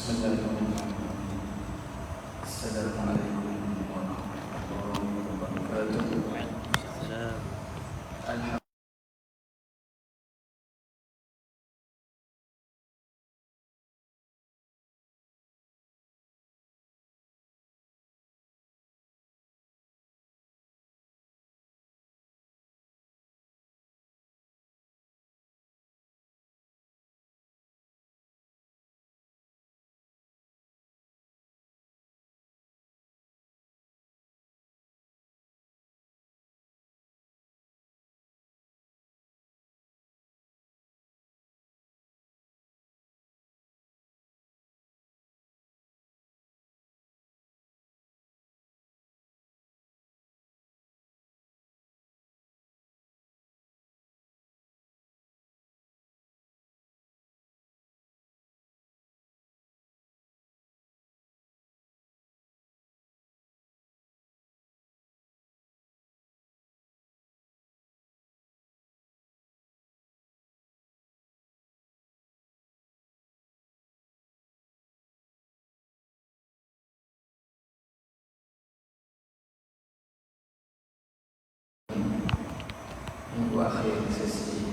Bismillahirrahmanirrahim. Assalamualaikum warahmatullahi wabarakatuh. Waalaikumsalam. Alhamdulillah. Minggu akhir sesi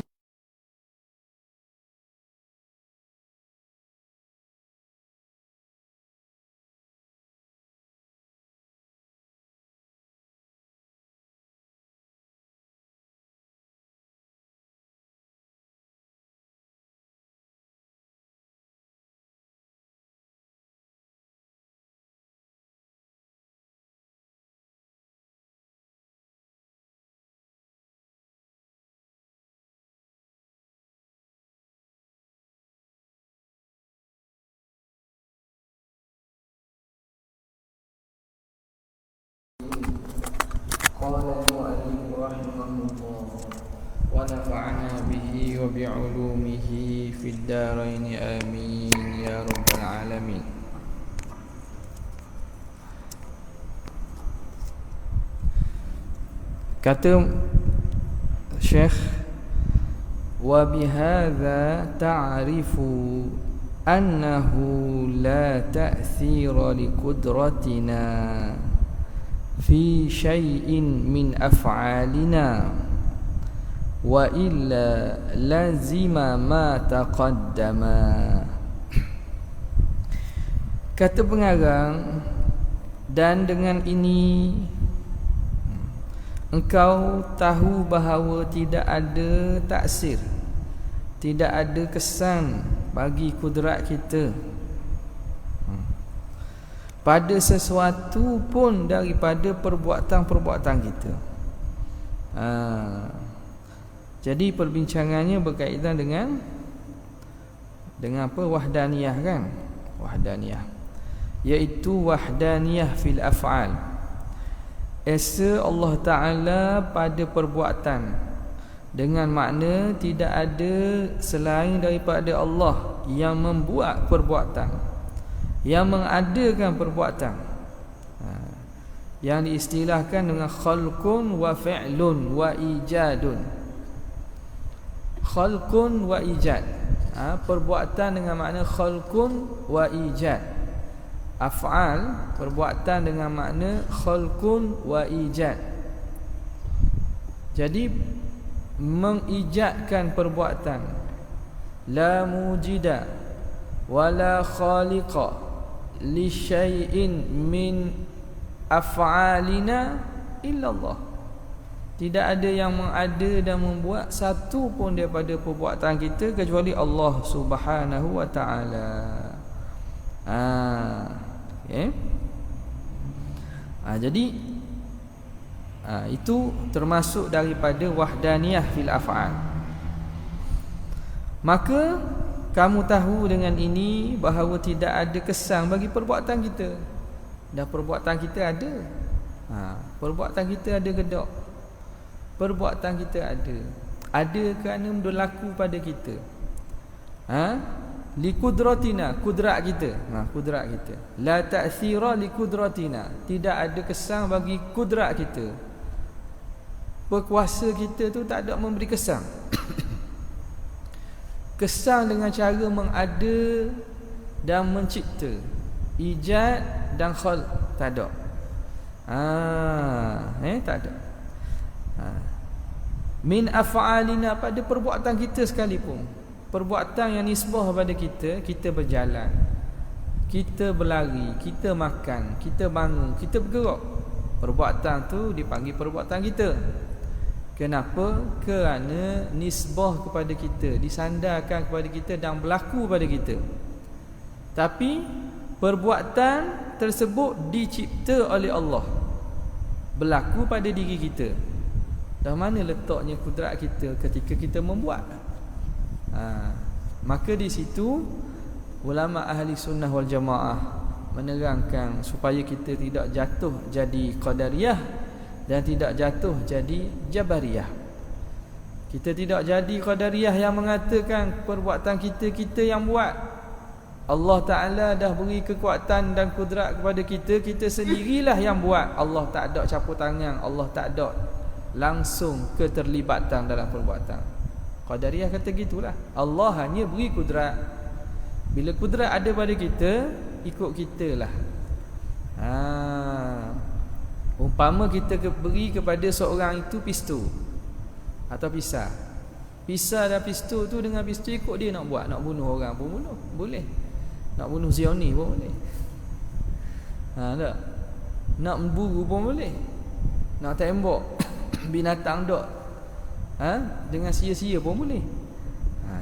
قال المؤلف رحمه الله ونفعنا به وبعلومه في الدارين آمين يا رب العالمين. Kata Syekh, wa bihadza ta'rifu annahu la ta'thira li qudratina fi syai'in min af'alina wa illa lazima ma taqaddama. Kata pengarang, dan dengan ini engkau tahu bahawa tidak ada taksir, tidak ada kesan bagi kudrat kita pada sesuatu pun daripada perbuatan-perbuatan kita. Jadi perbincangannya berkaitan dengan apa? Wahdaniyah, kan? Wahdaniyah, iaitu wahdaniyah fil af'al. Esa Allah Ta'ala pada perbuatan, dengan makna tidak ada selain daripada Allah yang membuat perbuatan, yang mengadakan perbuatan, yang diistilahkan dengan khalqun wa fi'lun wa ijadun. Khalqun wa ijad, perbuatan dengan makna khalqun wa ijad. Af'al, perbuatan dengan makna khalqun wa ijad. Jadi mengijadkan perbuatan. La mujida wala khaliqa li syai'in min af'alina illa Allah. Tidak ada yang mengada dan membuat satu pun daripada perbuatan kita kecuali Allah Subhanahu wa ta'ala. Okay. Jadi itu termasuk daripada wahdaniyah fil af'al. Maka kamu tahu dengan ini bahawa tidak ada kesan bagi perbuatan kita. Dan perbuatan kita ada. Perbuatan kita ada gedok. Perbuatan kita ada. Ada kerana berlaku pada kita. Li kudratina, kudrat kita. Kudrat kita. La ta'thira li kudratina, tidak ada kesan bagi kudrat kita. Berkuasa kita tu tak ada memberi kesan. Kesan dengan cara mengada dan mencipta. Ijad dan khalq tak ada. Tak ada. Min af'alina, pada perbuatan kita sekalipun. Perbuatan yang nisbah pada kita, kita berjalan, kita berlari, kita makan, kita bangun, kita bergerak. Perbuatan tu dipanggil perbuatan kita. Kenapa? Kerana nisbah kepada kita, disandarkan kepada kita dan berlaku pada kita. Tapi perbuatan tersebut dicipta oleh Allah, berlaku pada diri kita. Dah mana letaknya kudrat kita ketika kita membuat? Maka di situ ulama ahli sunnah wal jamaah menerangkan supaya kita tidak jatuh jadi qadariyah dan tidak jatuh jadi jabariyah. Kita tidak jadi qadariyah yang mengatakan perbuatan kita yang buat. Allah Ta'ala dah beri kekuatan dan kudrat kepada kita, kita sendirilah yang buat. Allah tak ada campur tangan, Allah tak ada langsung keterlibatan dalam perbuatan. Qadariyah kata gitulah. Allah hanya beri kudrat. Bila kudrat ada pada kita, ikut kita lah. Umpama kita beri kepada seorang itu pistol atau pisau. Pisau dan pistol tu, dengan pistol ikut dia nak buat. Nak bunuh orang pun bunuh, boleh. Nak bunuh Zionis pun boleh. Tak? Nak memburu pun boleh. Nak tembak binatang dok, dengan sia-sia pun boleh.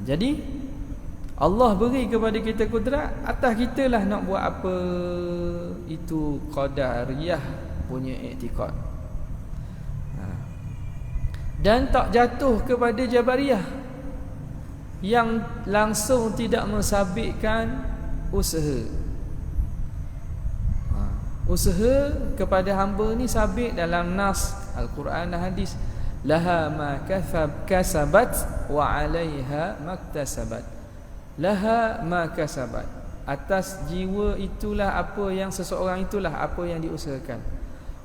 Jadi Allah beri kepada kita kudrat, atas kita lah nak buat apa. Itu qadariyah punya i'tiqad. Dan tak jatuh kepada jabariyah yang langsung tidak mensabitkan usaha. Usaha kepada hamba ni sabit dalam nas Al-Quran dan hadis. Laha ma kasabat wa 'alaiha maktasabat. Laha ma kasabat, atas jiwa itulah apa yang seseorang itulah apa yang diusahakan.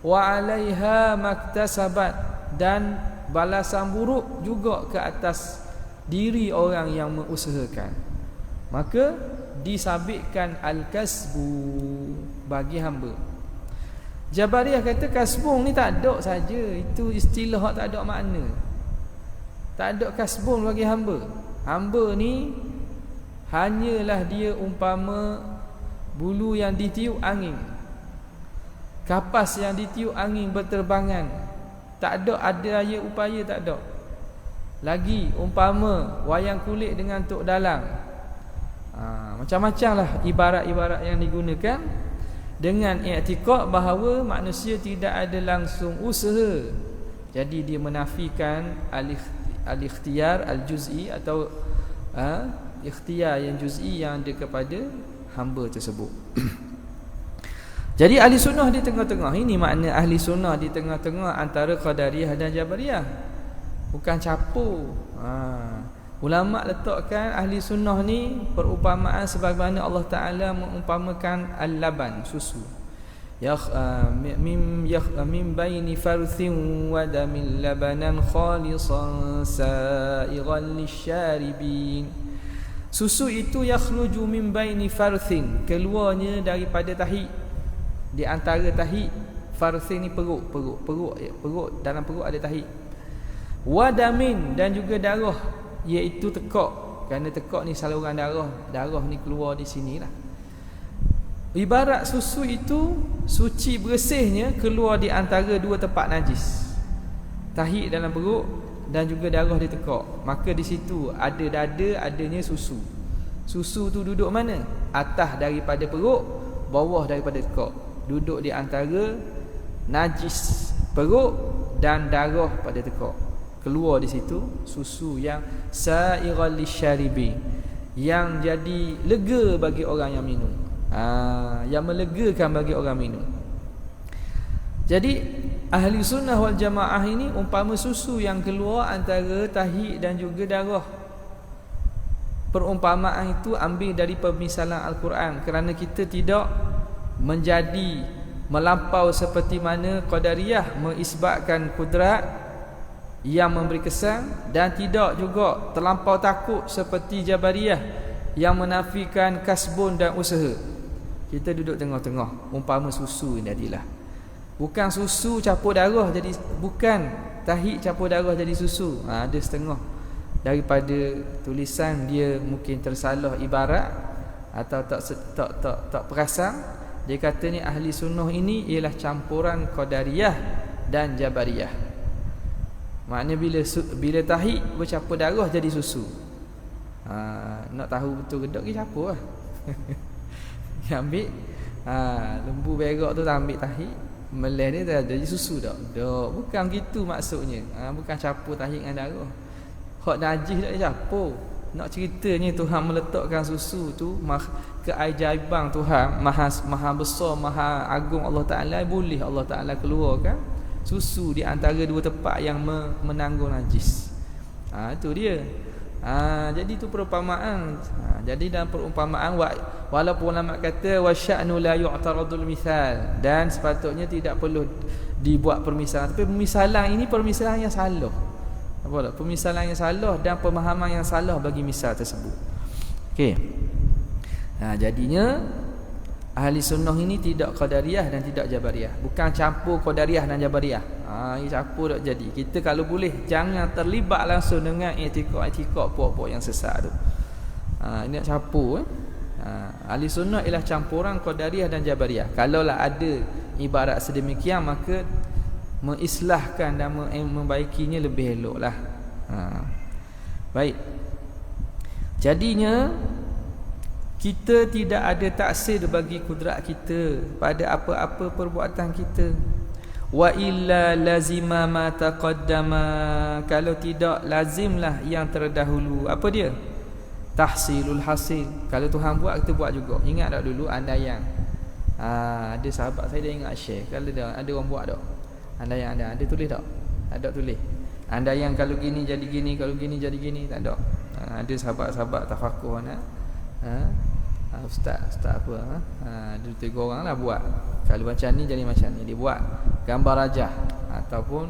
Wa 'alaiha maktasabat, dan balasan buruk juga ke atas diri orang yang mengusahakan. Maka disabitkan al-kasbu bagi hamba. Jabariyah kata kasbun ni tak ada saja, itu istilah tak ada makna. Tak ada kasbun bagi hamba. Hamba ni hanyalah dia umpama bulu yang ditiup angin, kapas yang ditiup angin berterbangan. Tak ada daya upaya, tak ada. Lagi umpama wayang kulit dengan tok dalang. Macam-macam lah ibarat-ibarat yang digunakan dengan i'tiqad bahawa manusia tidak ada langsung usaha. Jadi dia menafikan al-ikhtiyar al-juz'i atau ikhtiar yang juz'i yang ada kepada hamba tersebut. Jadi ahli sunnah di tengah-tengah. Ini makna ahli sunnah di tengah-tengah antara qadariyah dan jabariyah. Bukan campur. Ulama letakkan ahli sunnah ni perumpamaan sebagaimana Allah Ta'ala mengumpamakan al-laban, susu. Min baini farthin wa damin labanan khalisan sa'igan lisyaribin. Susu itu yakhruju min baini farthin, keluarnya daripada tahi. Di antara tahi, farthin ni perut, dalam perut ada tahi. Wa damin, dan juga darah, iaitu tekak. Kerana tekak ni saluran darah ni keluar di sinilah. Ibarat susu itu suci bersihnya keluar di antara dua tempat najis, tahi dalam perut dan juga darah di tekak. Maka di situ ada dada, adanya susu. Susu tu duduk mana? Atas daripada perut, bawah daripada tekak. Duduk di antara najis perut dan darah pada tekak. Keluar di situ susu yang sa'ighal lisyaribin, yang jadi lega bagi orang yang minum. Yang melegakan bagi orang minum. Jadi ahli sunnah wal jamaah ini umpama susu yang keluar antara tahi dan juga darah. Perumpamaan itu ambil dari pemisalan Al-Quran, kerana kita tidak menjadi melampau seperti mana qadariyah mengisbatkan kudrat yang memberi kesan, dan tidak juga terlampau takut seperti jabariyah yang menafikan kasbun dan usaha. Kita duduk tengah-tengah, umpama susu ni jadilah. Bukan susu campur darah jadi, bukan tahi campur darah jadi susu. Ada setengah daripada tulisan dia mungkin tersalah ibarat atau tak perasan. Dia kata ni ahli sunnah ini ialah campuran qadariyah dan jabariyah. Maknanya bila tahi bercampur darah jadi susu. Nak tahu betul gedok ke campur lah. Dia ambil lembu berak tu tak ambil tahi, meleh dia dah jadi susu dak. Dak, bukan gitu maksudnya. Bukan campur tahi dengan darah. Hak najis dak campur. Nak ceritanya Tuhan meletakkan susu tu keajaiban Tuhan maha besar, maha agung Allah Taala, boleh Allah Taala keluarkan susu di antara dua tempat yang menanggung najis. Itu dia. Jadi itu perumpamaan. Jadi dalam perumpamaan walaupun ulama kata wasya'nu la yu'taradul misal, dan sepatutnya tidak perlu dibuat permisalan, tapi permisalan ini permisalan yang salah. Apa tak? Permisalan yang salah dan pemahaman yang salah bagi misal tersebut. Okey. Jadinya ahli sunnah ini tidak qadariyah dan tidak jabariyah. Bukan campur qadariyah dan jabariyah. Ini campur tak jadi. Kita kalau boleh jangan terlibat langsung dengan etikad-etikad puak-puak yang sesat tu. Ini nak campur. Ahli sunnah ialah campuran qadariyah dan jabariyah. Kalaulah ada ibarat sedemikian, maka mengislahkan dan membaikinya lebih eloklah. Baik. Jadinya kita tidak ada taksir bagi kudrat kita pada apa-apa perbuatan kita. Wa illa lazima ma taqaddama, kalau tidak lazimlah yang terdahulu. Apa dia? Tahsilul hasil. Kalau Tuhan buat, kita buat juga. Ingat tak dulu andaian? Ada sahabat saya dia ingat share. Kalau ada orang buat tak? Andaian ada tulis tak? Tak ada tulis. Andaian kalau gini jadi gini, kalau gini jadi gini, tak ada. Ada sahabat-sahabat tafakur nak. Ustaz apa? Ada 3 orang lah buat. Kalau macam ni jadi macam ni. Dia buat gambar rajah ataupun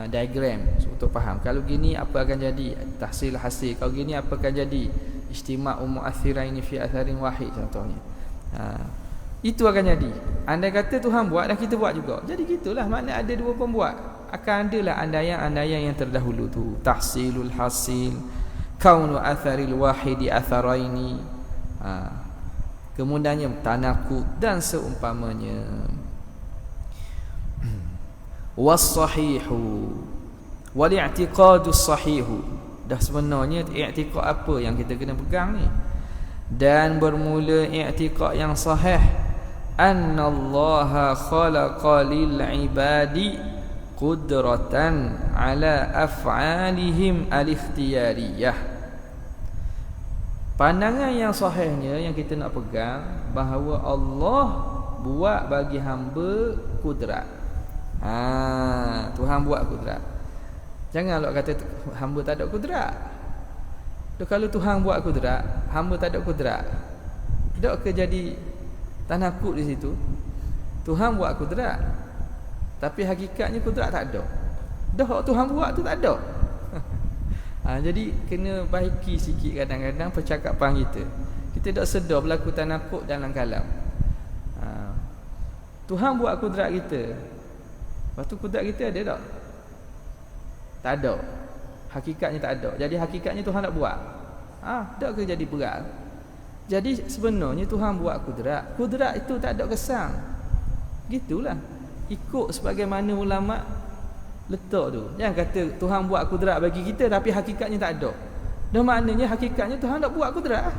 diagram untuk faham. Kalau gini apa akan jadi? Tahsil hasil. Kalau gini apa akan jadi? Ijtima'u mu'athiraini fi atharin wahid contohnya. Itu akan jadi. Andai kata Tuhan buat dan kita buat juga. Jadi gitulah, makna ada dua pembuat. Akan adalah andaian-andaian yang terdahulu tu. Tahsilul hasil, kaunu atharil wahidi atharaini. Kemudiannya tanakut dan seumpamanya. Was-sahihu wal-i'tiqadus sahihu. Dah sebenarnya i'tiqad apa yang kita kena pegang ni? Dan bermula i'tiqad yang sahih, annallaha khalaqa lil ibadi qudratan ala af'alihim al-ikhtiyariyah. Pandangan yang sahihnya yang kita nak pegang, bahawa Allah buat bagi hamba kudrat. Tuhan buat kudrat. Janganlah kata hamba tak ada kudrat. Kalau Tuhan buat kudrat, hamba tak ada kudrat, tak ke jadi tanakut di situ? Tuhan buat kudrat, tapi hakikatnya kudrat tak ada. Dah Tuhan buat tu tak ada. Jadi kena baiki sikit kadang-kadang percakapan kita. Kita tak sedar berlaku tanakut dalam kalam. Tuhan buat kudrat kita. Lepas tu kudrat kita ada tak? Tak ada. Hakikatnya tak ada. Jadi hakikatnya Tuhan tak buat. Tak ke jadi berat. Jadi sebenarnya Tuhan buat kudrat. Kudrat itu tak ada kesan. Gitulah. Ikut sebagaimana ulama letak tu. Jangan kata Tuhan buat kudrat bagi kita tapi hakikatnya tak ada. Dan maknanya hakikatnya Tuhan tak buat kudrat.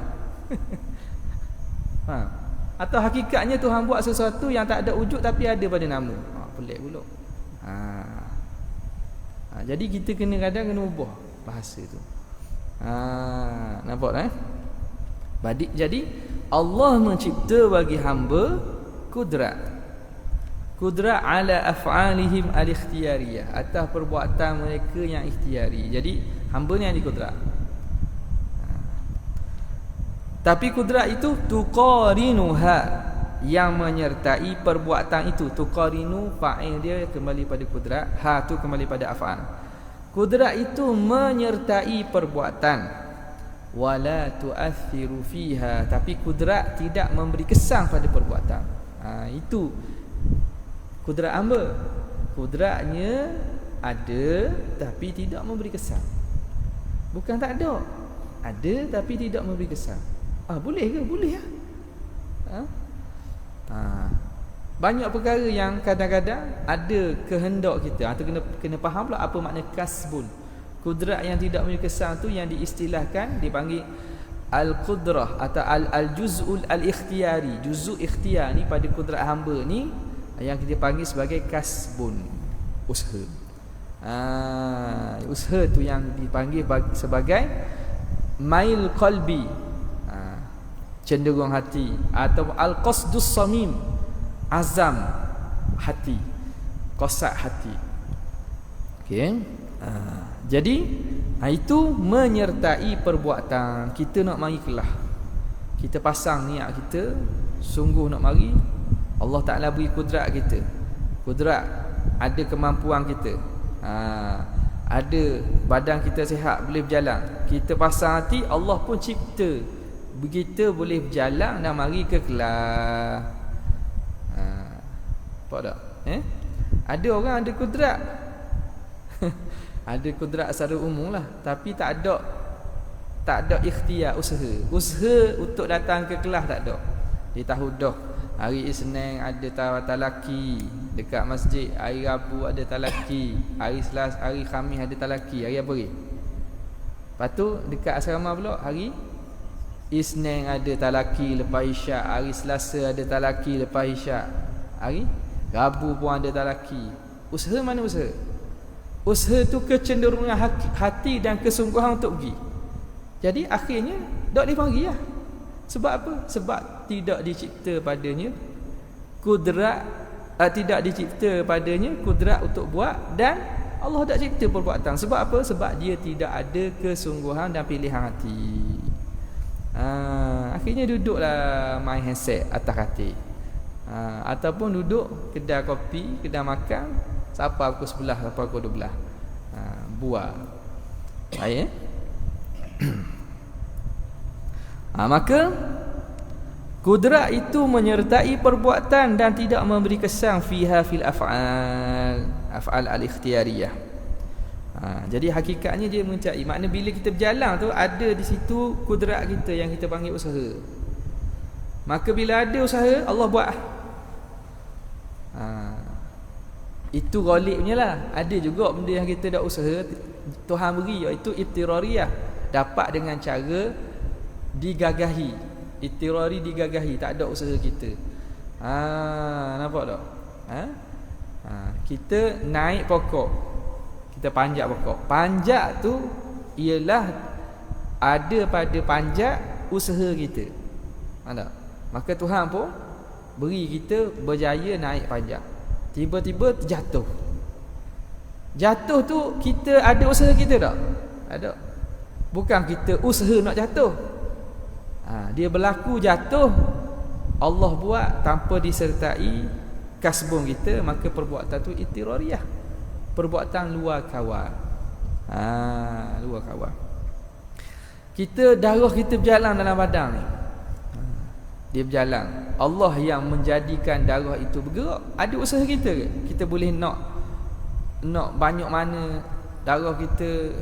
Atau hakikatnya Tuhan buat sesuatu yang tak ada wujud tapi ada pada nama. Pelik pula. Jadi kita kadang kena ubah bahasa tu. Nampak tak? Jadi Allah mencipta bagi hamba kudrat. Kudrat ala af'alihim al-ikhtiyariyah, atas perbuatan mereka yang ikhtiari. Jadi hamba ni yang dikudrat. Tapi kudrat itu tuqarinuha, yang menyertai perbuatan itu. Tuqarinu fa'il dia kembali pada kudrat, ha tu kembali pada af'al. Kudrat itu menyertai perbuatan. wala tu'athiru fiha, tapi kudrat tidak memberi kesan pada perbuatan. Itu kudrat hamba. Kudratnya ada tapi tidak memberi kesan. Bukan tak ada. Ada tapi tidak memberi kesan. Boleh ke? Boleh lah. Banyak perkara yang kadang-kadang ada kehendak kita. Itu kena faham pula apa makna kasbun. Kudrat yang tidak memberi kesan tu yang diistilahkan dipanggil al-qudrah atau al-juz'ul al-ikhtiyari. Juz'u ikhtiar ni pada kudrat hamba ni yang kita panggil sebagai kasbun, usaha. Usaha tu yang dipanggil sebagai mail qalbi, cenderung hati, atau al-qasdus samim, azam hati, qasad hati. Okey. Jadi itu menyertai perbuatan. Kita nak mari kelah, kita pasang niat kita sungguh nak mari. Allah Ta'ala beri kudrat kita. Kudrat, ada kemampuan kita, ada badan kita sihat, boleh berjalan. Kita pasang hati, Allah pun cipta begitu boleh berjalan dan mari ke kelas. Nampak tak? Ada orang ada kudrat ada kudrat secara umum lah, tapi tak ada ikhtiar, usaha untuk datang ke kelas tak ada. Dia tahu dah hari Isnin ada talaki dekat masjid, hari Rabu ada talaki, hari Selasa, hari Khamis ada talaki, hari apa lagi? Lepas tu dekat asrama pula hari Isnin ada talaki lepas Isyak, hari Selasa ada talaki lepas Isyak, hari Rabu pun ada talaki. Usaha mana usaha? Usaha tu kecenderungan hati dan kesungguhan untuk pergi. Jadi akhirnya tak dipanggil lah. Sebab apa? Sebab tidak dicipta padanya kudrat, tidak dicipta padanya kudrat untuk buat, dan Allah tak cipta perbuatan. Sebab apa? Sebab dia tidak ada kesungguhan dan pilihan hati. Akhirnya duduklah main handset atas katil, ataupun duduk kedai kopi, kedai makan, siapa pukul 11, siapa pukul 12, buat. Baik. Maka kudrat itu menyertai perbuatan dan tidak memberi kesan fiha fil af'al al-ikhtiyariyah. Jadi hakikatnya dia mencari, makna bila kita berjalan tu ada di situ kudrat kita yang kita panggil usaha. Maka bila ada usaha, Allah buat. Itu ghalibnya lah. Ada juga benda yang kita dah usaha, Tuhan beri, iaitu ittirariyah, dapat dengan cara digagahi. Ittirari digagahi, tak ada usaha kita. Nampak tak? Kita naik pokok, kita panjat pokok. Panjat tu ialah ada pada panjat usaha kita. Tak? Maka Tuhan pun beri kita berjaya naik panjat. Tiba-tiba terjatuh. Jatuh tu kita ada usaha kita tak? Ada. Bukan kita usaha nak jatuh. Dia berlaku jatuh, Allah buat tanpa disertai kasbun kita, maka perbuatan tu ittirariyah, perbuatan luar kawal. Luar kawal. Kita darah kita berjalan dalam badan ni, dia berjalan. Allah yang menjadikan darah itu bergerak. Ada usaha kita ke? Kita boleh nak banyak mana darah kita,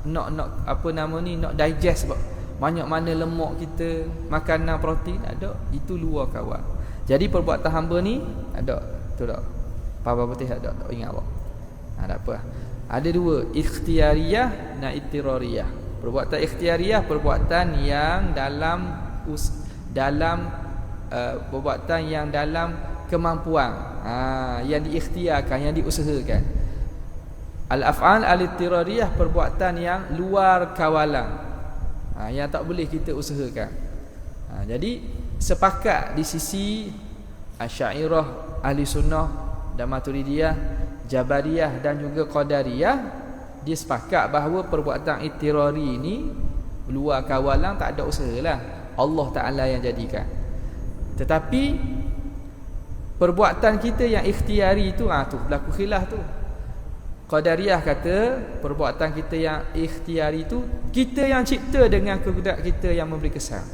nak apa nama ni, nak digest banyak mana lemak kita, makanan protein, ada. Itu luar kawal. Jadi perbuatan hamba ni ada, betul tak? Papa putih ada, tak ingat apa? Tak apa. Ada dua, ikhtiyariyah dan ittirariyah. Perbuatan ikhtiyariyah, perbuatan yang dalam perbuatan yang dalam kemampuan, yang diikhtiarkan, yang diusahakan. Al-af'al al-ittirariyah, perbuatan yang luar kawalan, yang tak boleh kita usahakan. Jadi sepakat di sisi Asy'ariyah, Ahli Sunnah dan Maturidiyah, Jabariyah dan juga Qadariyah, dia sepakat bahawa perbuatan ittirari ini luar kawalan, tak ada usahalah, Allah Ta'ala yang jadikan. Tetapi perbuatan kita yang ikhtiari tu, tu berlaku khilaf tu. Qadariyah kata perbuatan kita yang ikhtiari itu kita yang cipta dengan kudrat kita yang memberi kesan.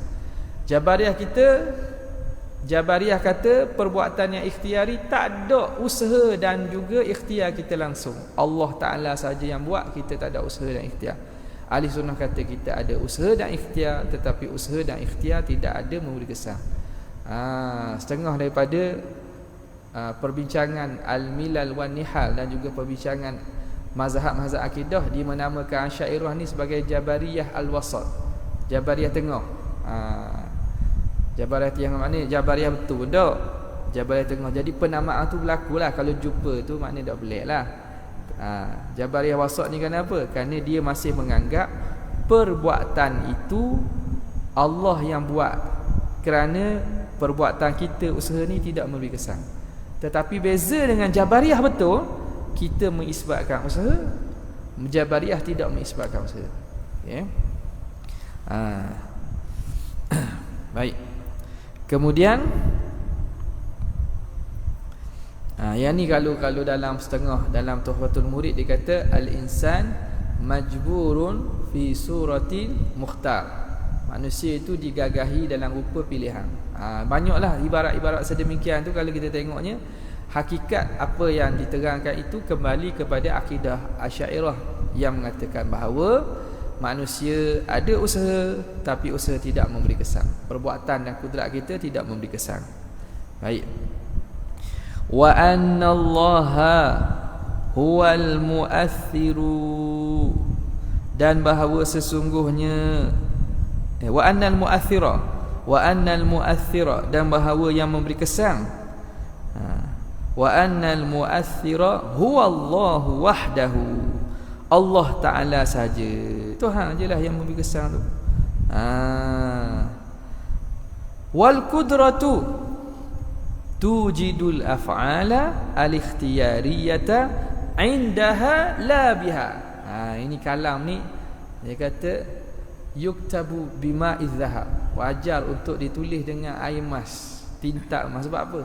Jabariyah kata perbuatan yang ikhtiari tak ada usaha dan juga ikhtiar kita langsung. Allah Ta'ala saja yang buat, kita tak ada usaha dan ikhtiar. Ahli sunnah kata kita ada usaha dan ikhtiar, tetapi usaha dan ikhtiar tidak ada memberi kesan. Setengah daripada perbincangan Al-Milal wan Nihal dan juga perbincangan mazhab-mazhab akidah dinamakan Asy'ariyah ni sebagai Jabariyah Al-Wasat. Jabariyah tengah. Jabariyah yang maknanya Jabariyah betul tak? Jabariyah tengah. Jadi penamaan tu berlakulah kalau jumpa tu maknanya dak peliklah. Jabariyah Wasat ni kenapa? Kerana dia masih menganggap perbuatan itu Allah yang buat. Kerana perbuatan kita usaha ni tidak memberi kesan. Tetapi beza dengan Jabariyah betul, kita mengisbatkan usaha, Jabariyah tidak mengisbatkan usaha. Okay. Baik. Kemudian yang ni kalau dalam setengah dalam Tuhfatul Murid dia kata al-insan majburun fi suratil mukhtar. Manusia itu digagahi dalam rupa pilihan. Banyaklah ibarat-ibarat sedemikian tu kalau kita tengoknya, hakikat apa yang diterangkan itu kembali kepada akidah Asy'ariyah yang mengatakan bahawa manusia ada usaha tapi usaha tidak memberi kesan. Perbuatan dan kudrat kita tidak memberi kesan. Baik. Wa annallaha huwal mu'assiru, dan bahawa sesungguhnya wa annal mu'athira, dan bahawa yang memberi kesan, wa annal mu'athira huwa Allahu wahdahu, Allah Ta'ala saja, Tuhan je lah yang memberi kesan tu. Wal qudratu tujidul af'ala al-ikhtiyariyata indaha la biha. Ini kalam ni dia kata yuktabu bima'iz zahab, wajar untuk ditulis dengan air emas, tinta emas. Sebab apa?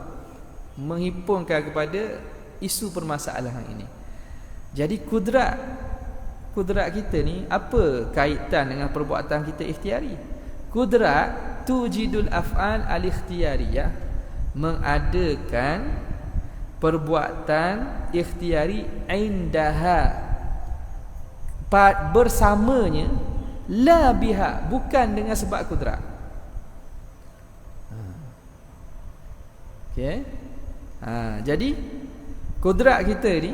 Menghimpunkan kepada isu permasalahan ini. Jadi kudrat kita ni apa kaitan dengan perbuatan kita ikhtiari? Kudrat tujidul af'al al-ikhtiyariyah, mengadakan perbuatan ikhtiari indaha, bersamanya, la biha, bukan dengan sebab kudrat. Okey. Jadi kudrat kita ni,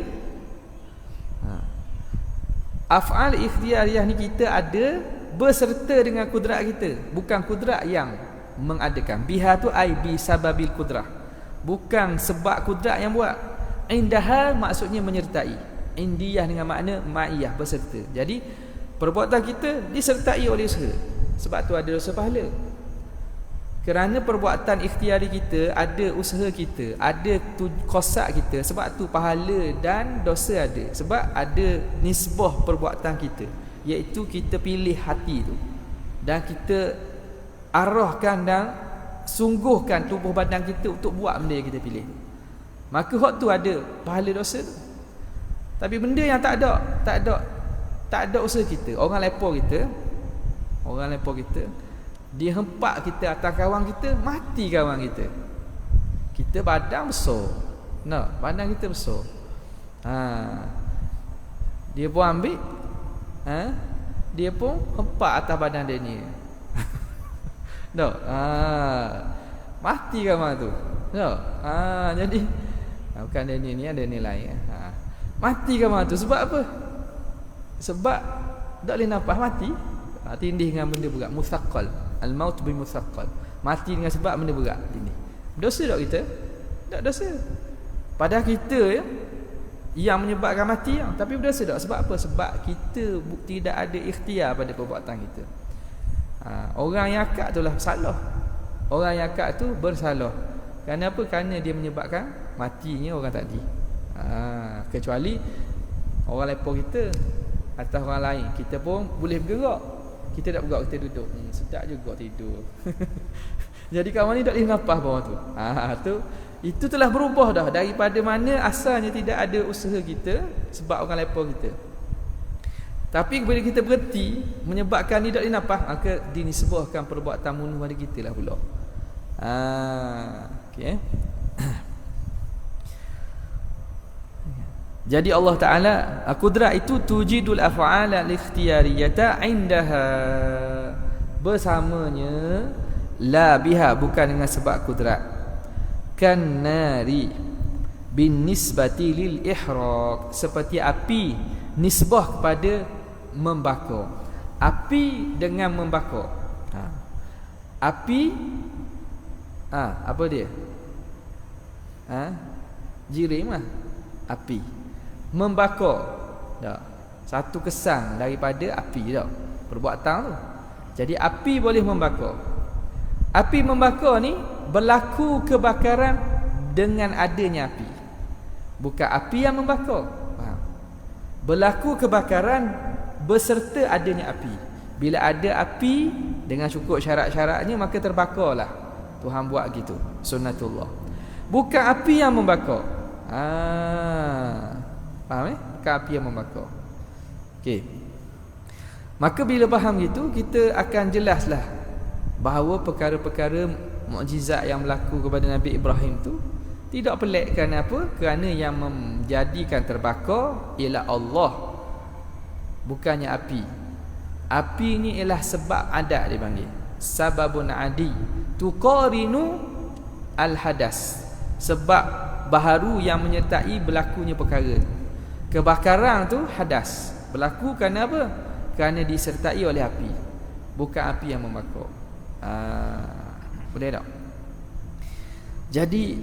af'al ikhtiyariyah ni kita ada berserta dengan kudrat kita, bukan kudrat yang mengadakan. Biha tu ai bi sababil kudrah, bukan sebab kudrat yang buat. Indaha maksudnya menyertai. Indiyah dengan makna ma'iyah, berserta. Jadi perbuatan kita disertai oleh usaha. Sebab tu ada dosa pahala. Kerana perbuatan ikhtiari kita ada usaha kita, ada kosak kita. Sebab tu pahala dan dosa ada. Sebab ada nisbah perbuatan kita, iaitu kita pilih hati tu, dan kita arahkan dan sungguhkan tubuh badan kita untuk buat benda yang kita pilih. Maka hak tu ada pahala dosa tu. Tapi benda yang tak ada usaha kita, orang lepo kita, dia hempak kita atas kawan kita, mati kawan kita. Kita badan besar, badan kita besar. Dia pun ambil, dia pun hempak atas badan dia ni. Mati kawan tu. Jadi bukan dia ni ada nilai. Mati kawan tu sebab apa? Sebab tak boleh nafas, mati. Tindih dengan benda berat, musaqqal. Al-maut bi musaqqal. Mati dengan sebab benda berat tindih. Dosa tak kita? Tak dosa. Padahal kita yang menyebabkan mati, tapi berdosa tak? Sebab apa? Sebab kita tidak ada ikhtiar pada perbuatan kita. Orang yang akad tu lah salah. Orang yang akad tu bersalah. Kerana apa? Kerana dia menyebabkan matinya orang tadi. Kecuali orang lepo kita atas orang lain, kita pun boleh bergerak. Kita tak bergerak, kita duduk. Sedap juga tidur. Jadi kawan ni tak boleh nafas bawah tu. Tu Itu telah berubah dah daripada mana asalnya tidak ada usaha kita sebab orang lepa kita. Tapi bila kita berhenti menyebabkan ni tak dinapah, maka dinisbahkan perbuatan bunuh pada kita lah pula. Okey. Jadi Allah Taala kudrat itu tujidul af'ala al-ikhtiyariyata indaha, bersamanya la biha, bukan dengan sebab kudrat. Kan nari bin nisbati lil ihraq, seperti api nisbah kepada membakar. Api dengan membakar. Api apa dia? Jirim lah api. Membakar. Tak. Satu kesan daripada api dah. Perbuatan tu. Jadi api boleh membakar. Api membakar ni berlaku kebakaran dengan adanya api. Bukan api yang membakar. Faham? Berlaku kebakaran beserta adanya api. Bila ada api dengan cukup syarat-syaratnya, maka terbakarlah. Tuhan buat gitu, sunnatullah. Bukan api yang membakar. Faham Bukan api yang membakar. Okey. Maka bila faham gitu, kita akan jelaslah bahawa perkara-perkara mukjizat yang berlaku kepada Nabi Ibrahim tu tidak pelik. Kerana apa? Kerana yang menjadikan terbakar ialah Allah, bukannya api. Api ni ialah sebab adat dipanggil. Sababun adi tuqarinu al-hadas. Sebab baharu yang menyertai berlakunya perkara. Kebakaran tu hadas. Berlaku kerana apa? Kerana disertai oleh api. Bukan api yang membakar. Boleh tak? Jadi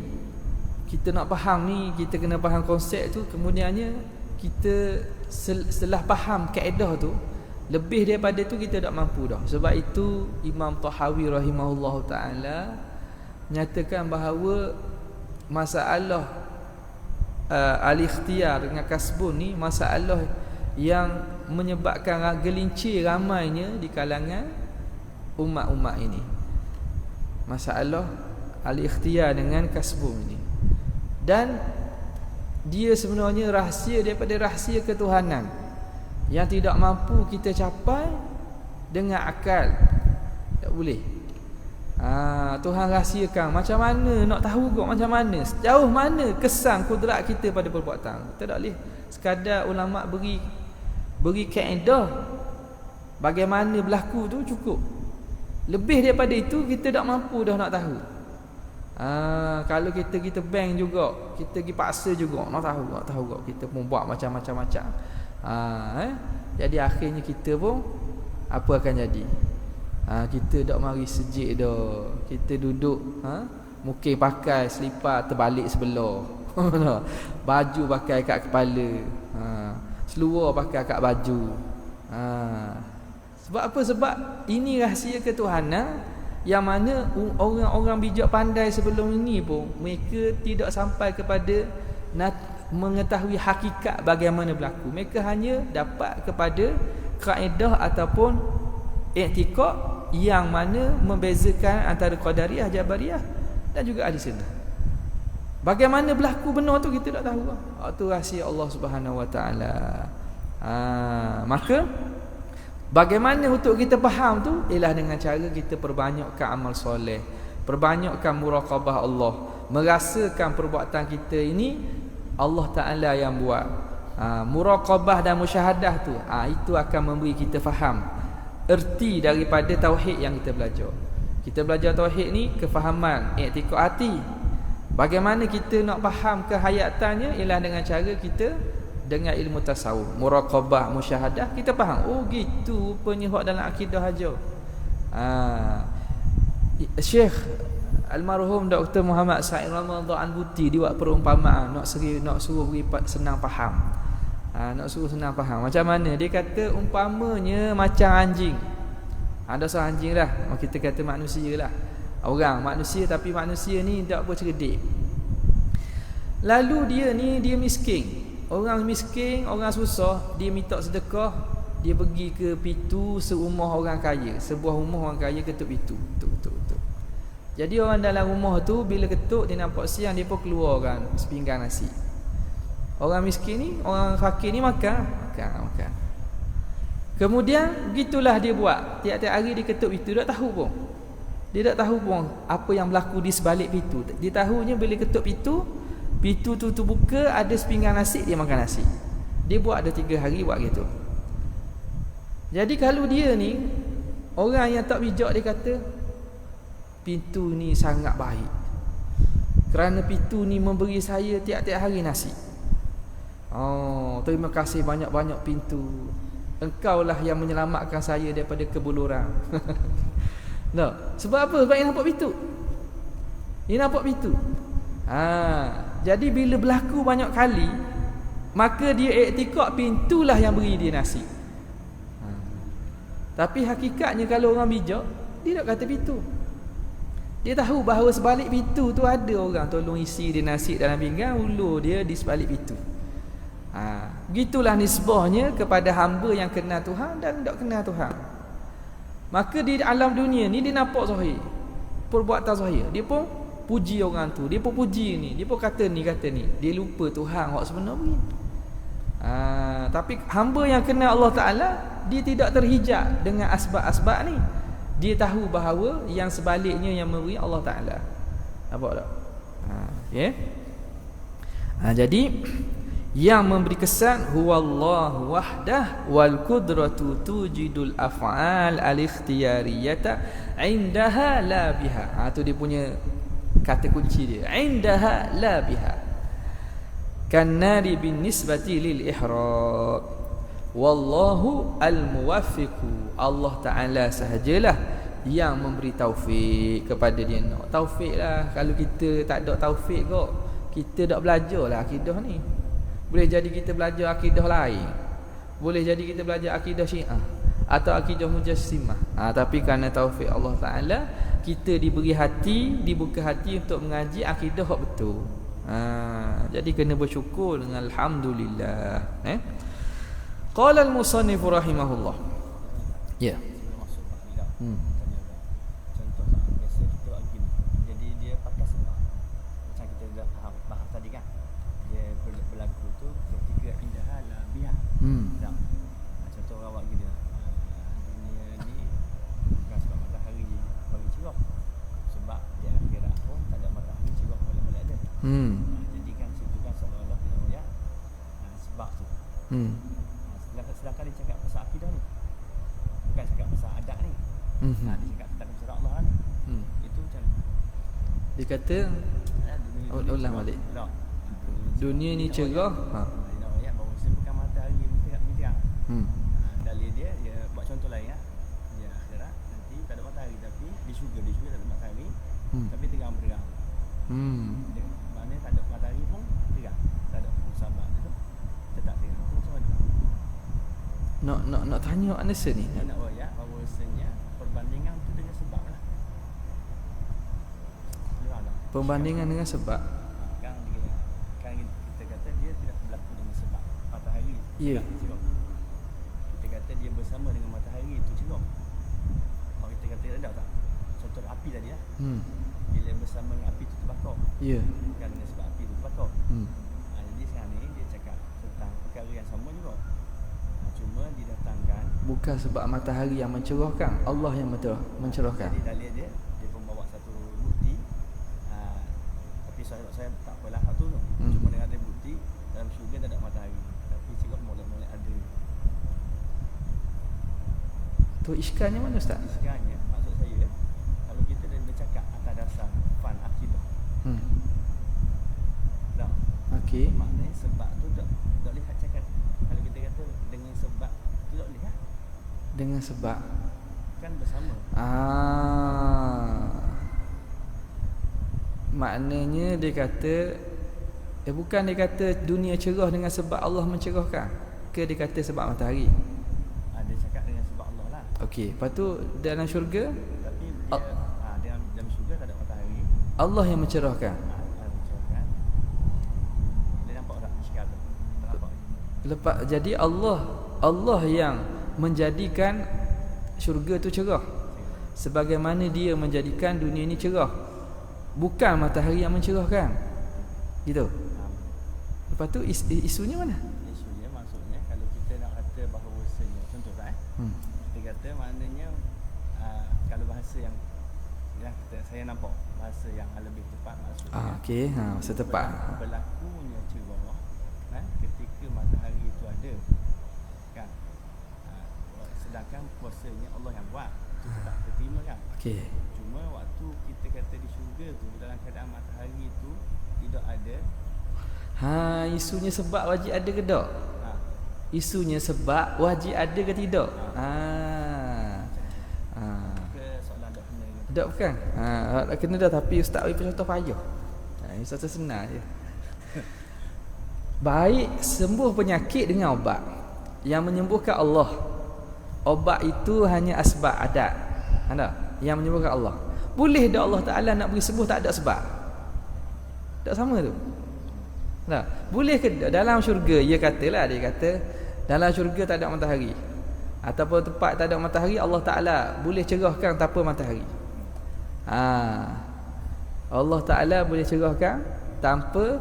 kita nak faham ni, kita kena faham konsep tu. Kemudiannya kita setelah faham kaedah tu, lebih daripada tu kita tak mampu dah. Sebab itu Imam Tahawi rahimahullah ta'ala nyatakan bahawa masalah al-ikhtiyar dengan kasbun ni masalah yang menyebabkan gelincir ramainya di kalangan umat-umat ini. Masalah al-ikhtiyar dengan kasbun ini. Dan dia sebenarnya rahsia daripada rahsia ketuhanan yang tidak mampu kita capai dengan akal. Tak boleh. Tuhan rahsiakan. Macam mana nak tahu kok macam mana? Sejauh mana kesan kudrat kita pada perbuatan? Kita tak boleh sekadar ulama beri kaedah bagaimana berlaku tu cukup. Lebih daripada itu kita tak mampu dah nak tahu. Kalau kita bank juga, kita pergi paksa juga nak tahu kok. Kita pun buat macam-macam. Jadi akhirnya kita pun apa akan jadi? Kita tak mari sejik dah. Kita duduk mungkin pakai selipar terbalik sebelah. Baju pakai kat kepala. Seluar pakai kat baju. Sebab apa? Sebab ini rahsia ketuhanan yang mana orang-orang bijak pandai sebelum ini pun mereka tidak sampai kepada mengetahui hakikat bagaimana berlaku. Mereka hanya dapat kepada kaedah ataupun i'tiqad yang mana membezakan antara Qadariyah, Jabariyah dan juga Ahli Sunnah. Bagaimana berlaku benar tu kita tak tahu. Itu rahsia Allah Subhanahu Wa Taala. Maka bagaimana untuk kita faham tu ialah dengan cara kita perbanyakkan amal soleh, perbanyakkan muraqabah Allah, merasakan perbuatan kita ini Allah Taala yang buat. Muraqabah dan musyahadah tu itu akan memberi kita faham erti daripada tauhid yang kita belajar. Kita belajar tauhid ni kefahaman, i'tiqad hati. Bagaimana kita nak faham kehayatannya ialah dengan cara kita dengan ilmu tasawuf, muraqabah, musyahadah, kita faham. Oh gitu rupanya hak dalam akidah aja. Syekh almarhum Dr. Muhammad Said Ramadan Buti dia buat perumpamaan nak suruh beri senang faham. Nak suruh senang faham. Macam mana? Dia kata umpamanya macam anjing. Ada seorang anjing lah. Kita kata manusia lah. Orang manusia, tapi manusia ni tak apa cerdik. Lalu dia miskin. Orang miskin, orang susah, dia minta sedekah, dia pergi ke pintu serumah orang kaya. Sebuah rumah orang kaya ketuk pintu. Tuk. Jadi orang dalam rumah tu bila ketuk dia nampak siang, dia pun keluarkan sepinggan nasi. Orang miskin ni, orang fakir ni makan. Kemudian gitulah dia buat. Tiap-tiap hari dia ketuk pintu, tak tahu pun. Dia tak tahu pun apa yang berlaku di sebalik pintu. Dia tahunya bila ketuk pintu tu buka, ada sepinggan nasi, dia makan nasi. Dia buat ada 3 hari buat gitu. Jadi kalau dia ni orang yang tak bijak, dia kata pintu ni sangat baik, kerana pintu ni memberi saya tiap-tiap hari nasi. Oh, terima kasih banyak-banyak pintu. Engkaulah yang menyelamatkan saya daripada kebuluran. No, sebab apa? Sebab dia nampak pintu. Dia nampak pintu. Jadi bila berlaku banyak kali, maka dia iktikad pintulah yang beri dia nasi. Tapi hakikatnya kalau orang bijak, dia tak kata pintu. Dia tahu bahawa sebalik pintu tu ada orang tolong isi dia nasi dalam pinggan, ulur dia di sebalik pintu. Begitulah nisbahnya kepada hamba yang kenal Tuhan dan tak kenal Tuhan. Maka di alam dunia ni dia nampak zahir, perbuatan zahir. Dia pun puji orang tu, dia pun puji ni, dia pun kata ni. Dia lupa Tuhan hak sebenar begini. Tapi hamba yang kenal Allah Ta'ala, dia tidak terhijab dengan asbab-asbab ni. Dia tahu bahawa yang sebaliknya yang memberi Allah Ta'ala. Nampak tak? Okay. Jadi yang memberi kesan huwallahu wahdah wal qudratu tujidul af'al al-ikhtiyariyata indaha la biha. Tu dia punya kata kunci dia, indaha la biha. Kannari bin nisbati lil ihraq wallahu al-muwaffiqu. Allah Ta'ala sahajalah yang memberi taufik kepada dia nak. Taufik lah. Kalau kita tak ada taufik kok, kita tak belajar lah akidah ni. Boleh jadi kita belajar akidah lain, boleh jadi kita belajar akidah Syiah atau akidah Mujassimah. Tapi kerana taufik Allah Ta'ala, kita diberi hati, dibuka hati untuk mengaji akidah hak betul. Jadi kena bersyukur dengan alhamdulillah. Qala al-musannif rahimahullah. Ya. Contoh biasa kita buat begini. Jadi dia pakai sebab. Macam kita dah faham bahas tadi kan. Dia berlaku tu ketika indaha la biha. Tak. Contoh orang buat gini. Dunia ni bukan sebab matahari bagi cerah. Sebab dia akhirat pun tak ada matahari cerah boleh ada. Jadi kan situ kan seolah-olah dia royak sebab tu. Sedangkan dia cakap pasal akidah ni, bukan cakap pasal adat ni. Dia cakap tentang surah Allah ni. Itu macam dia kata ulang balik. Dunia ni cerah. Dia royak bahawa bukan matahari berterang. Dalil dia buat contoh lain ya. Dia akhirat nanti tak ada matahari, tapi di syurga tak ada matahari, tapi terang berderang. Maknanya tak ada matahari pun terang. Tak ada musabak tu tetap terang. Nak tanya Anas ni. Nak royak bahawasanya perbandingan tu dengan sebab lah. Perbandingan dengan sebab. Kan kita kata dia tidak berlaku dengan sebab matahari. Ya. Kita kata dia bersama dengan matahari itu cerah. Kalau kita kata ada tak? Contoh api tadi lah. Bila bersama dengan api itu terbakar. Ya. Bukan dengan sebab api itu terbakar. Jadi sekarang ni dia cakap tentang perkara yang sama juga. Cuma didatangkan bukan sebab matahari yang mencerahkan, Allah yang mencerahkan. Jadi dalil dia pun bawa satu bukti. Tapi saya tak apalah hak tu. Cuma dengan ada bukti dalam syurga tak ada matahari, tapi cerah molek-molek ada. Tu iskalnya mana Ustaz? Iskalnya maksud saya, kalau kita dah bercakap atas dasar fan akidah. Tak. Okey. Maknanya sebab tu tak lihat cakap. Kalau kita kata dengan sebab tu tak lihat. Dengan sebab Kan bersama. Maknanya dia kata bukan dia kata dunia cerah dengan sebab Allah mencerahkan, ke dia kata sebab matahari? Dia cakap dengan sebab Allah lah. Okey, lepas tu dalam syurga Tapi dia dalam syurga tak ada matahari. Allah yang mencerahkan. Mencerahkan. Dia nampak tak iskal tu? Tak nampak. Lepas jadi Allah yang menjadikan syurga tu cerah. sebagaimana dia menjadikan dunia ini cerah. Bukan matahari yang mencerahkan. Gitu. Lepas tu isunya mana? Isunya maksudnya kalau kita nak kata bahawasanya, contohlah kita kata maknanya kalau bahasa yang saya nampak bahasa yang lebih tepat maksudnya. Okey, bahasa tepat. Berlakunya cerah ketika matahari itu ada. Kan? Sedangkan puasanya Allah yang buat. Itu tak terima kan? Okey. Cuma waktu kita kata di syurga tu dalam keadaan matahari itu tidak ada. Isunya sebab wajib ada ke tak? Isunya sebab wajib ada ke tidak? Ke soalan tak kena ke? Tak bukan? Tak kena dah, tapi ustaz bagi contoh payah. Ustaz senang je. Baik sembuh penyakit dengan ubat. Yang menyembuhkan Allah. Ubat itu hanya asbab adat. Yang menyembuhkan Allah. Boleh dah Allah Ta'ala nak beri sembuh tak ada sebab? Tak sama tu. Boleh ke dalam syurga dia kata dalam syurga tak ada matahari ataupun tempat tak ada matahari, Allah Ta'ala boleh cerahkan tanpa matahari. Allah Ta'ala boleh cerahkan tanpa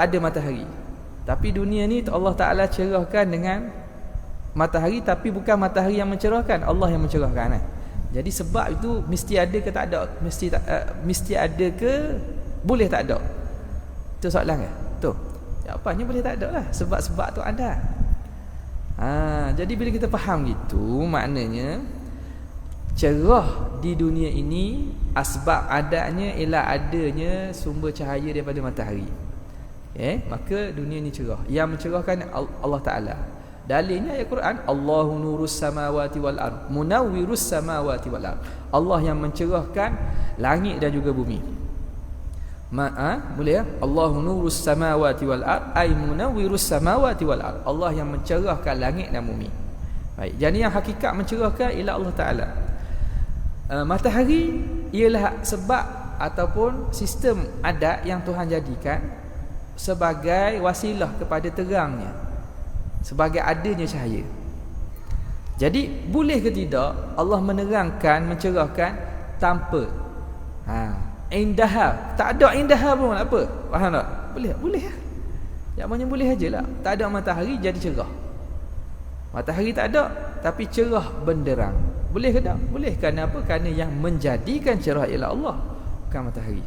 ada matahari. Tapi dunia ni Allah Ta'ala cerahkan dengan matahari, tapi bukan matahari yang mencerahkan, Allah yang mencerahkan. Jadi sebab itu mesti ada ke tak ada? Mesti ada ke boleh tak ada? Itu soalan ke? Tu. Jawapannya boleh tak ada lah. Sebab-sebab tu ada. Jadi bila kita faham gitu, maknanya cerah di dunia ini asbab adanya ialah adanya sumber cahaya daripada matahari. Maka dunia ini cerah. Yang mencerahkan Allah Ta'ala. Dalilnya ayat Quran, Allahu nurus samawati wal ard, munawwirus samawati wal ard. Allah yang mencerahkan langit dan juga bumi. Boleh ya? Allahu nurus samawati wal ard ay munawwirus samawati wal ard. Allah yang mencerahkan langit dan bumi. Baik, jadi yang hakikat mencerahkan ialah Allah Ta'ala. Matahari ialah sebab ataupun sistem adat yang Tuhan jadikan sebagai wasilah kepada terangnya, sebagai adanya cahaya. Jadi boleh ke tidak Allah menerangkan, mencerahkan tanpa indaha? Tak ada indaha pun apa? Faham tak? Boleh lah. Jawapannya boleh ajalah. Tak ada matahari jadi cerah. Matahari tak ada tapi cerah benderang. Boleh ke tak? Boleh. Kerana apa? Kerana yang menjadikan cerah ialah Allah, bukan matahari.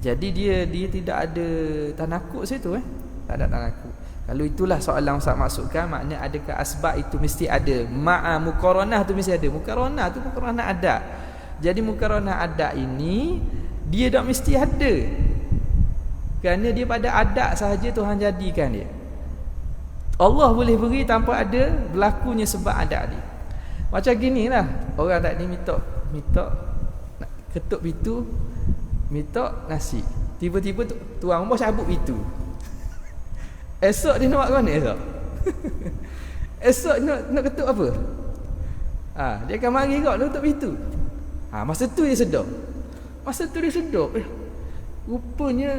Jadi dia tidak ada tanakuk situ. Tak ada tanakuk. Kalau itulah soalan Ustaz maksudkan, makna adakah asbab itu mesti ada? Muqaranah tu mesti ada. Muqaranah tu muqaranah adat. Jadi muqaranah adat ini dia tak mesti ada. Kerana dia pada adat sahaja Tuhan jadikan dia. Allah boleh beri tanpa ada berlakunya sebab adat dia. Macam ginilah, orang tak ni minta nak ketuk pintu, minta nasi. Tiba-tiba tuan rumah cabut pintu. Esok dia nak buat mana esok? Esok nak ketuk apa? Dia akan mari kau nak ketuk pintu. Masa tu dia sedar. Rupanya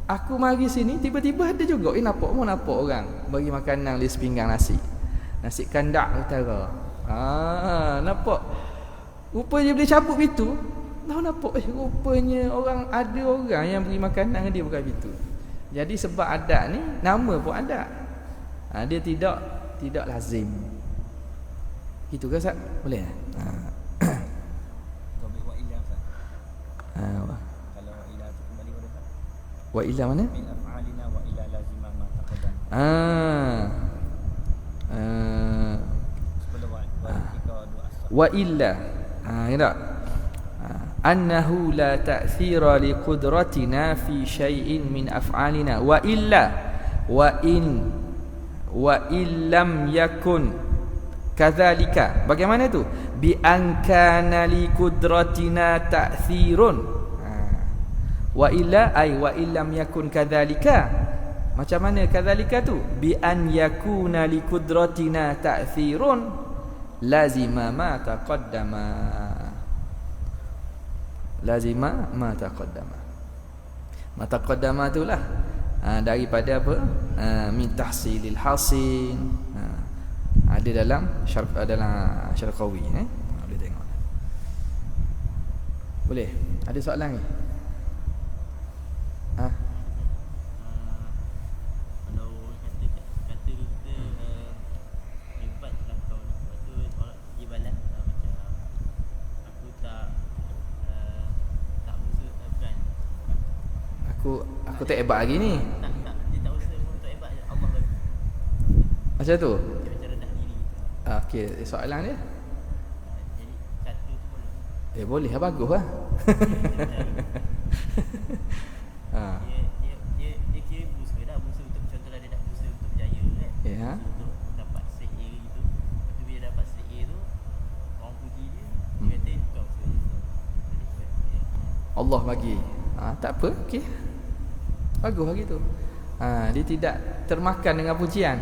aku mari sini tiba-tiba ada juga nampak orang bagi makanan di sepinggang nasi kandak utara. Nampak. Rupanya boleh cabut pintu. Nampak rupanya ada orang yang beri makanan dia bukan pintu. Jadi sebab adat ni nama pun adat. Dia tidak lazim. Gitu ke Ustaz? Boleh? Kalau wa ila tu kembali pada Ustaz. Wa ila mana? Min af'alina wa ila lazimah ma taqaddam. Sebelum wa illa. Ya. Annahu la ta'thira li qudratina fi syai'in min af'alina wa illa wa illam yakun kadzalika. Bagaimana tu? Bi an kana li qudratina ta'thirun. Wa illa ay wa illam yakun kadzalika. Macam mana kadzalika tu? Bi an yakuna li qudratina ta'thirun lazima ma taqaddama. Lazima ma taqaddama. Ma taqaddama itulah daripada apa? Min tahsilil hasin. Ada dalam Syarqawi boleh tengok. Boleh. Ada soalan ni? Kalau kata kita hebat lah kau, lepas tu orang dia balas macam aku tak usaha bukan. Aku tak hebat lagi ni. Tak dia tak usaha pun tak hebat je, Allah bagi. Macam tu. Dia macam rendah diri. Okey, soalan dia. Jadi kata tu boleh. Boleh lah, bagus lah. Dia kira berusaha dah, berusaha untuk contohlah dia nak berusaha untuk berjaya kan. Ya. Untuk dapat set A gitu. Lepas tu bila dapat set A tu, orang puji dia, dia kata kau usaha je. Allah bagi. Tak apa, okey. Bagus lah gitu. Dia tidak termakan dengan pujian.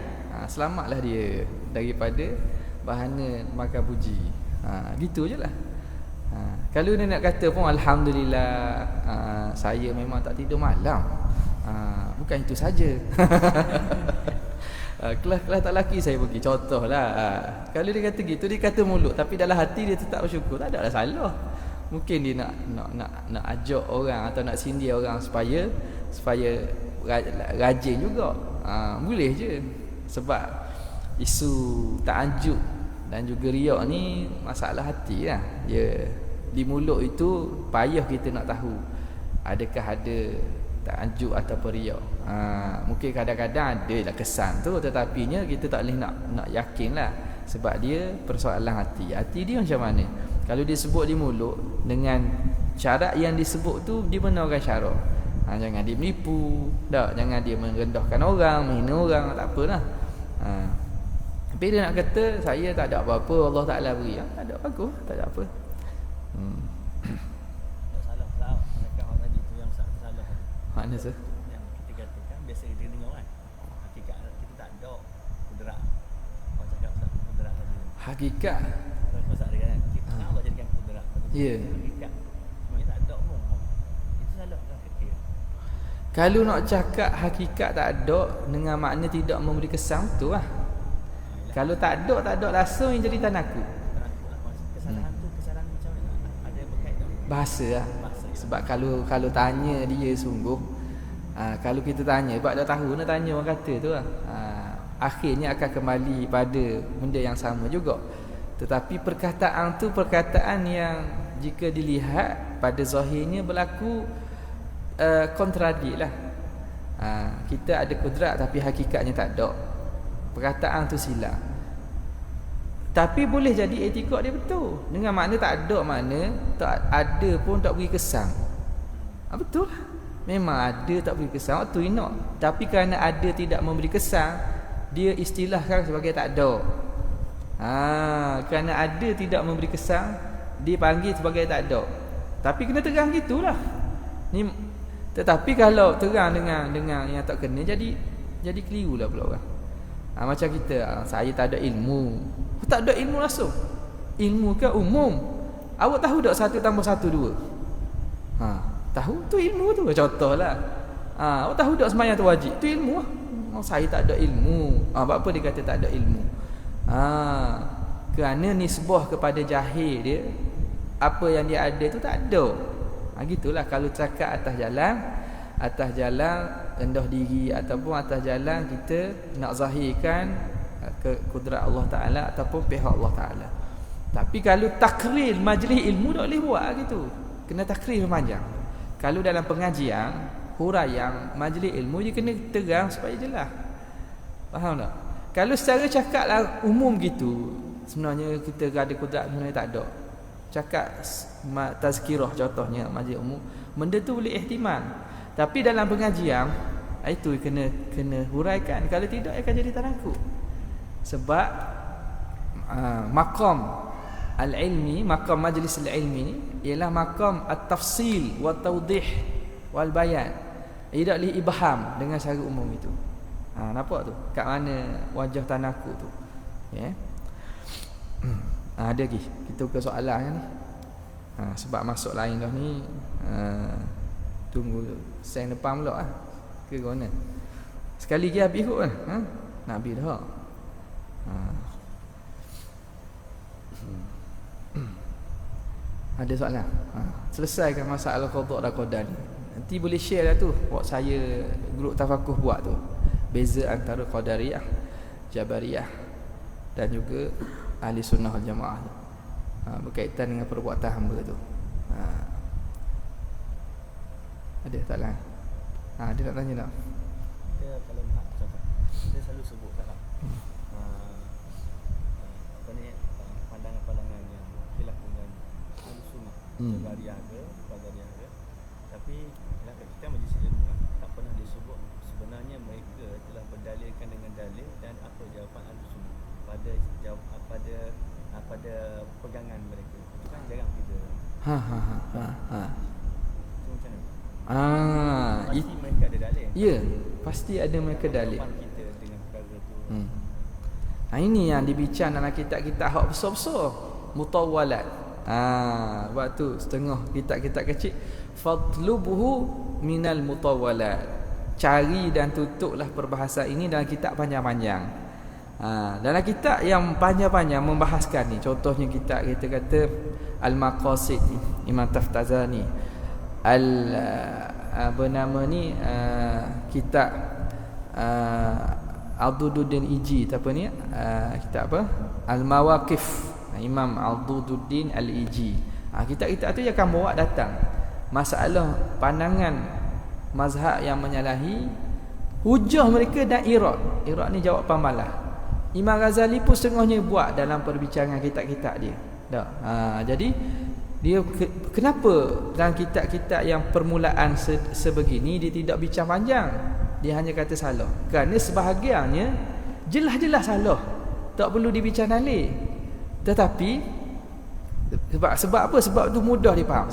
Selamatlah dia daripada bahana makan puji. Gitu je lah. Kalau dia nak kata pun alhamdulillah, saya memang tak tidur malam. Bukan itu saja. Kelas-kelas tak laki saya pergi, contohlah. Kalau dia kata gitu, dia kata mulut tapi dalam hati dia tetap bersyukur, tak ada lah salah. Mungkin dia nak ajak orang atau nak sindir orang supaya rajin juga. Boleh je. Sebab isu ta'anjuk dan juga riak ni masalah hati lah. Di mulut itu payah kita nak tahu adakah ada ta'anjuk ataupun riak. Mungkin kadang-kadang ada lah kesan tu, tetapinya kita tak boleh nak yakin lah. Sebab dia persoalan hati. Hati dia macam mana? Kalau dia sebut di mulut dengan syarat yang disebut tu, dia benarkan syarat. Jangan dia menipu, jangan dia merendahkan orang, menghina orang, tak apalah. Tapi dia nak kata saya tak ada apa-apa, Allah Ta'ala beri. Tak ada bagus, tak ada apa. Tak salah lah. Mereka orang tadi tu yang salah. Mana tu? Yang kita katakan biasa dia dengar kan. Hakikat kita tak ada kudrat. Orang cakap pasal kudrat tadi. Hakikat. Pasal dia kan. Kita nak Allah jadikan kudrat. Ya. Hakikat. Sebenarnya tak ada pun. Itu salah lah fikir. Kalau nak cakap hakikat tak ada dengan makna tidak memberi kesan tu lah. Kalau tak ada langsung yang jadi tanaku. Kesalahan tu kesalahan macam mana? Ada berkaitan Bahasa lah. Sebab kalau tanya dia sungguh, kalau kita tanya, sebab dah tahu nak tanya orang kata tu lah, akhirnya akan kembali pada benda yang sama juga. Tetapi perkataan tu perkataan yang jika dilihat pada zahirnya berlaku kontradik lah. Kita ada kudrat tapi hakikatnya tak ada. Perkataan tu silap. Tapi boleh jadi etikad dia betul. Dengan makna tak ada makna tak ada pun tak beri kesan. Betul lah. Memang ada tak beri kesan waktu inak. Tapi kerana ada tidak memberi kesan, dia istilahkan sebagai tak ada. Kerana ada tidak memberi kesan, dia panggil sebagai tak ada. Tapi kena terang gitulah. Tetapi kalau terang dengan yang tak kena, jadi keliru lah pula orang. Macam kita, saya tak ada ilmu. Tak ada ilmu langsung. Ilmu ke umum. Awak tahu tak 1 tambah 1 2? Tahu tu ilmu tu. Contohlah. Awak tahu tak sembahyang tu wajib? Tu ilmu lah. Saya tak ada ilmu. Apa dia kata tak ada ilmu? Kerana nisbah kepada jahil dia, apa yang dia ada tu tak ada. Gitulah kalau cakap atas jalan rendah diri ataupun atas jalan kita nak zahirkan kudrat Allah Ta'ala ataupun pihak Allah Ta'ala. Tapi kalau takrir majlis ilmu tak boleh buat gitu. Kena takrir panjang. Kalau dalam pengajian huraian majlis ilmu dia kena terang supaya jelas. Faham tak? Kalau secara cakap lah umum gitu, sebenarnya kita ada kudrat sebenarnya tak ada. Cakap tazkirah contohnya majlis umum, benda tu boleh ihtimal. Tapi dalam pengajian itu kena huraikan. Kalau tidak akan jadi tanaku. Sebab maqam al-ilmi, maqam majlis al-ilmi ni ialah maqam at-tafsil wa tawdih wal bayan. Tidak boleh ibham dengan cara umum itu. Nampak tu kat mana wajah tanaku tu. Ada lagi kita ke soalan ni. Sebab masuk lain dah ni. Tunggu sen depan pula lah. Ke mana? Sekali lagi habis kot kan? Nak habis dah. Ada soalan? Selesaikan masalah qada dan qadar ni. Nanti boleh share lah tu. Buat saya grup tafakuh buat tu. Beza antara qadariyah, jabariyah dan juga ahli sunnah wal jamaah tu. Berkaitan dengan perbuatan hamba tu. Ada soalan? Dia nak tanya tak? Dia kalau contoh, dia selalu sebut tak pandangan-pandangan yang khilaf dengan sunnah, jabariyah ke, qadariyah ke. Tapi kita majlis ilmu tak pernah disebut sebenarnya mereka telah berdalilkan dengan dalil dan apa jawapan al-sunnah pada pegangan mereka. Itu kan jarang kita. So, macam mana? Pasti mereka ada dalil. Ya, pasti ada mereka dalil. Kita dengan perkara tu. Ini yang dibincang dalam kitab-kitab hak besar-besar, mutawwalat. Sebab tu setengah kitab-kitab kecil, fadlubuhu minal mutawwalat. Cari dan tutuplah perbahasan ini dalam kitab panjang-panjang. Dalam kitab yang panjang-panjang membahaskan ni, contohnya kitab kita kata Al-Maqasid Imam Taftazani, kitab Al-Dududdin Iji, apa ni? Kitab apa? Al-Mawaqif Imam Al-Dududdin Al-Iji. Kitab-kitab tu dia akan bawa datang masalah pandangan mazhab yang menyalahi, hujah mereka dan irad. Irad ni jawapan malah. Imam Ghazali pun setengahnya buat dalam perbincangan kitab-kitab dia. Jadi dia kenapa dalam kitab-kitab yang permulaan sebegini dia tidak bincang panjang, dia hanya kata salah? Kerana sebahagiannya jelas-jelas salah, tak perlu dibincang dalil. Tetapi sebab apa? Sebab tu mudah dipaham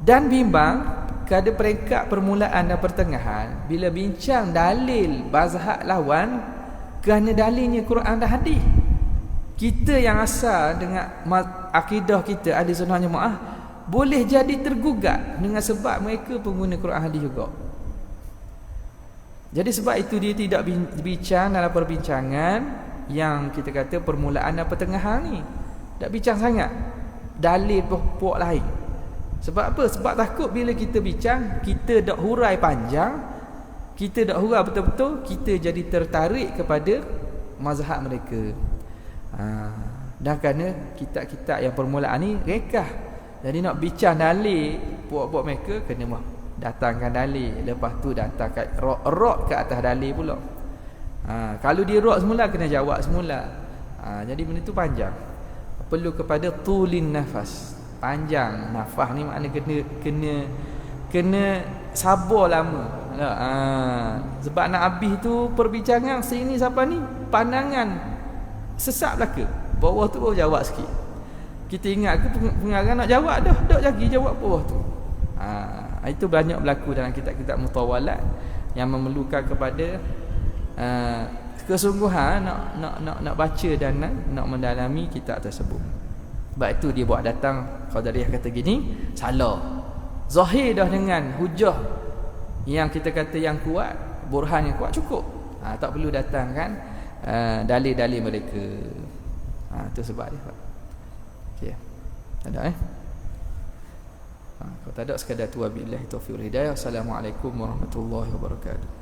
dan bimbang pada peringkat permulaan dan pertengahan. Bila bincang dalil mazhab lawan, kerana dalilnya Quran dan hadis, kita yang asal dengan akidah kita ahli sunnah jemaah boleh jadi tergugat dengan sebab mereka pengguna Quran hadis juga. Jadi sebab itu dia tidak bincang dalam perbincangan yang kita kata permulaan dan pertengahan ni. Tak bincang sangat dalil pokok lain. Sebab apa? Sebab takut bila kita bincang, kita dak hurai panjang, kita dak hurai betul-betul, kita jadi tertarik kepada mazhab mereka. Dan kerana kitab-kitab yang permulaan ni rekah, jadi nak bincang dalil buat-buat mereka kena datangkan dalil, lepas tu datangkan rot ke atas dalil pula. Kalau dia rot semula, kena jawab semula. Jadi benda tu panjang, perlu kepada tulin nafas. Panjang nafas ni makna kena sabar lama. Sebab nak habis tu perbincangan sini siapa ni pandangan sesat belaka, bawah tu baru jawab sikit. Kita ingat ke pengarang nak jawab dah, tak lagi jawab bawah tu. Itu banyak berlaku dalam kitab-kitab mutawwalat yang memerlukan kepada kesungguhan nak baca dan nak mendalami kitab tersebut. Sebab itu dia buat datang Qadariyah kata gini, salah. Zahir dah dengan hujah yang kita kata yang kuat, burhan yang kuat cukup. Tak perlu datangkan dalil-dalil mereka. Itu sebab dia. Okey. Tak ada kalau tak ada sekadar tu, wabillahi taufiq wal hidayah. Assalamualaikum warahmatullahi wabarakatuh.